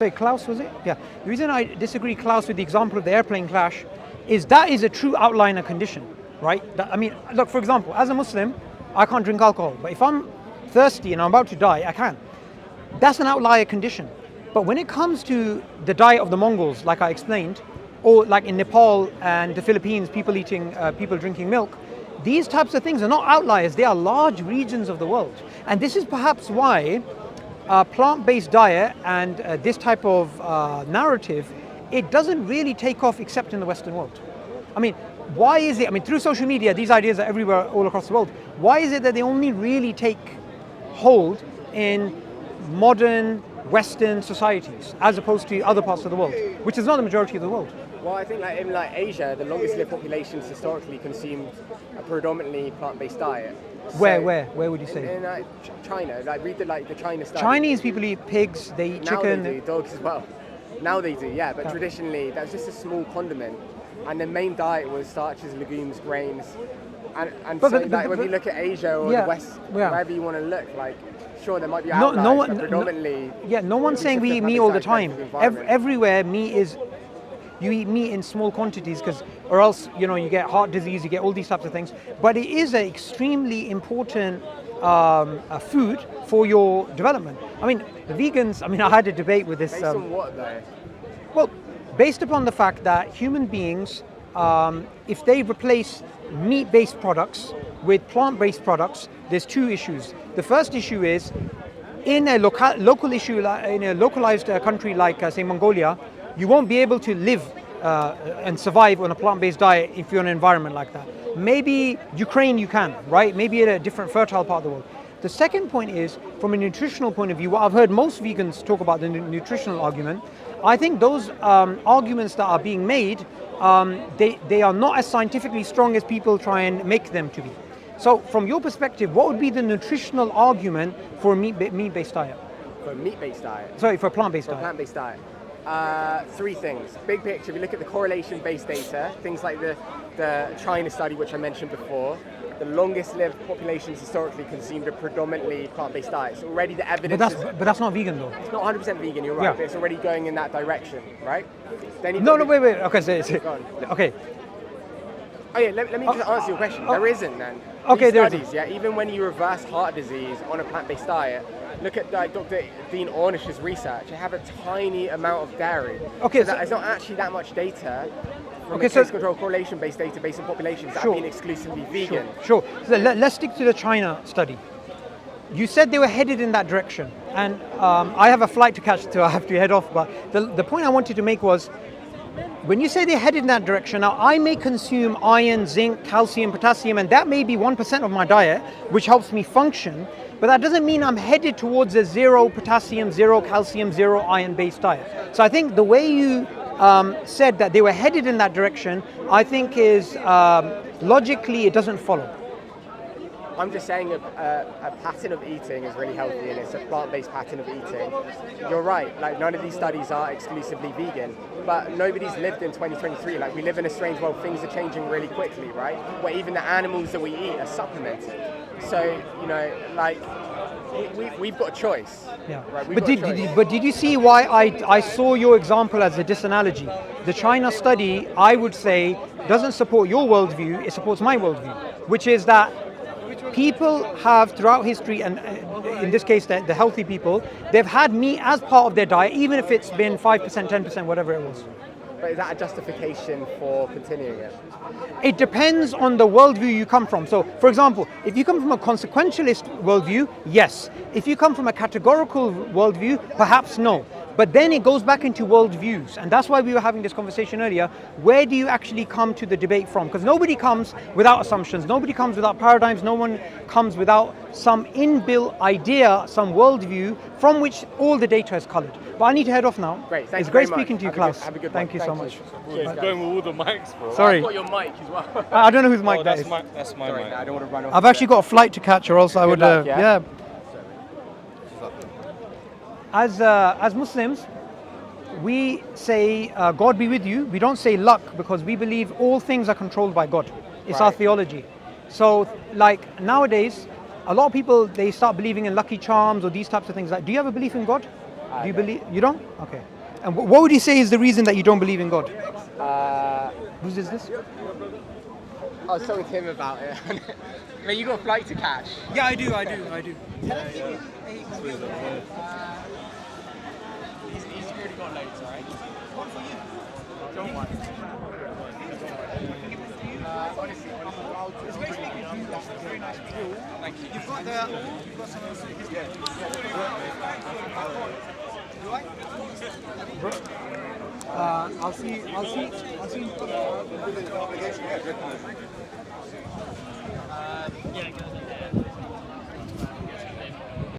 Wait, Klaus, was it? Yeah. The reason I disagree, Klaus, with the example of the airplane crash is that is a true outliner condition, right? I mean, look, for example, as a Muslim, I can't drink alcohol, but if I'm thirsty and I'm about to die, I can. That's an outlier condition. But when it comes to the diet of the Mongols, like I explained, or like in Nepal and the Philippines, people drinking milk, these types of things are not outliers, they are large regions of the world. And this is perhaps why plant-based diet and this type of narrative, it doesn't really take off except in the Western world. I mean, why is it, through social media, these ideas are everywhere all across the world. Why is it that they only really take hold in modern Western societies as opposed to other parts of the world, which is not the majority of the world? Well, I think in Asia, the longest lived populations historically consumed a predominantly plant-based diet. Where would you say? In China, read the China study. Chinese people eat pigs, they eat chicken. Now they do, dogs as well. Now they do, yeah, but traditionally that was just a small condiment. And the main diet was starches, legumes, grains. And when we look at Asia or the West, wherever you want to look, sure, there might be outliers, but predominantly... no one's saying we eat meat all the time. Everywhere meat is... You eat meat in small quantities or else, you get heart disease, you get all these types of things. But it is an extremely important food for your development. The vegans, I had a debate with this... Based on what, though? Well, based upon the fact that human beings, if they replace meat-based products with plant-based products, there's two issues. The first issue is, in a local issue, in a localized country like, say, Mongolia, you won't be able to live and survive on a plant-based diet if you're in an environment like that. Maybe Ukraine you can, right? Maybe in a different fertile part of the world. The second point is, from a nutritional point of view, what I've heard most vegans talk about the nutritional argument, I think those arguments that are being made, they are not as scientifically strong as people try and make them to be. So from your perspective, what would be the nutritional argument for a meat-based diet? For a meat-based diet? Sorry, for a plant-based diet. For a plant-based diet. Three things. Big picture, if you look at the correlation-based data, things like the China study, which I mentioned before, the longest lived populations historically consumed a predominantly plant-based diet. So already the evidence but that's not vegan though. It's not 100% vegan, you're right, but it's already going in that direction, right? Then wait. Okay, okay. Oh yeah, let me just answer your question. There isn't then. Okay, there studies, even when you reverse heart disease on a plant-based diet, look at Dr. Dean Ornish's research. They have a tiny amount of dairy. Okay, so it's not actually that much data from case control correlation-based data based on populations that have been exclusively vegan. Sure. So let's stick to the China study. You said they were headed in that direction, and I have a flight to catch, so I have to head off. But the point I wanted to make was, when you say they're headed in that direction, now I may consume iron, zinc, calcium, potassium, and that may be 1% of my diet, which helps me function, but that doesn't mean I'm headed towards a zero potassium, zero calcium, zero iron-based diet. So I think the way you said that they were headed in that direction, I think is logically it doesn't follow. I'm just saying a pattern of eating is really healthy, and it's a plant-based pattern of eating. You're right, none of these studies are exclusively vegan, but nobody's lived in 2023. We live in a strange world, things are changing really quickly, right? Where even the animals that we eat are supplemented. So, we've got a choice. Yeah. Right? But did you see why I saw your example as a disanalogy? The China study, I would say, doesn't support your worldview, it supports my worldview, which is that people have throughout history, and in this case the healthy people, they've had meat as part of their diet, even if it's been 5%, 10%, whatever it was. But is that a justification for continuing it? It depends on the worldview you come from. So, for example, if you come from a consequentialist worldview, yes. If you come from a categorical worldview, perhaps no. But then it goes back into worldviews, and that's why we were having this conversation earlier. Where do you actually come to the debate from? Because nobody comes without assumptions, nobody comes without paradigms, no one comes without some inbuilt idea, some worldview from which all the data is colored. But I need to head off now. Great, thank it's you great very speaking much. to you, Klaus. Have a good Thank you so much. He's going with all the mics, bro. Sorry. I've got your mic as well. I don't know whose mic that is. That's my mic. I don't want to run off. I've actually got a flight to catch, or else I would. Yeah. As Muslims, we say God be with you. We don't say luck, because we believe all things are controlled by God. It's our theology. So nowadays, a lot of people, they start believing in lucky charms or these types of things. Do you have a belief in God? Do you believe? You don't? Okay. And what would you say is the reason that you don't believe in God? Whose is this? I was talking to him about it. Mate, you got a flight to catch. Yeah, I do. He's really got loads, right? One for you. Don't worry. Honestly, it's great speaking to you. That's very nice. Thank you. You've got some else. I'll see. Yeah.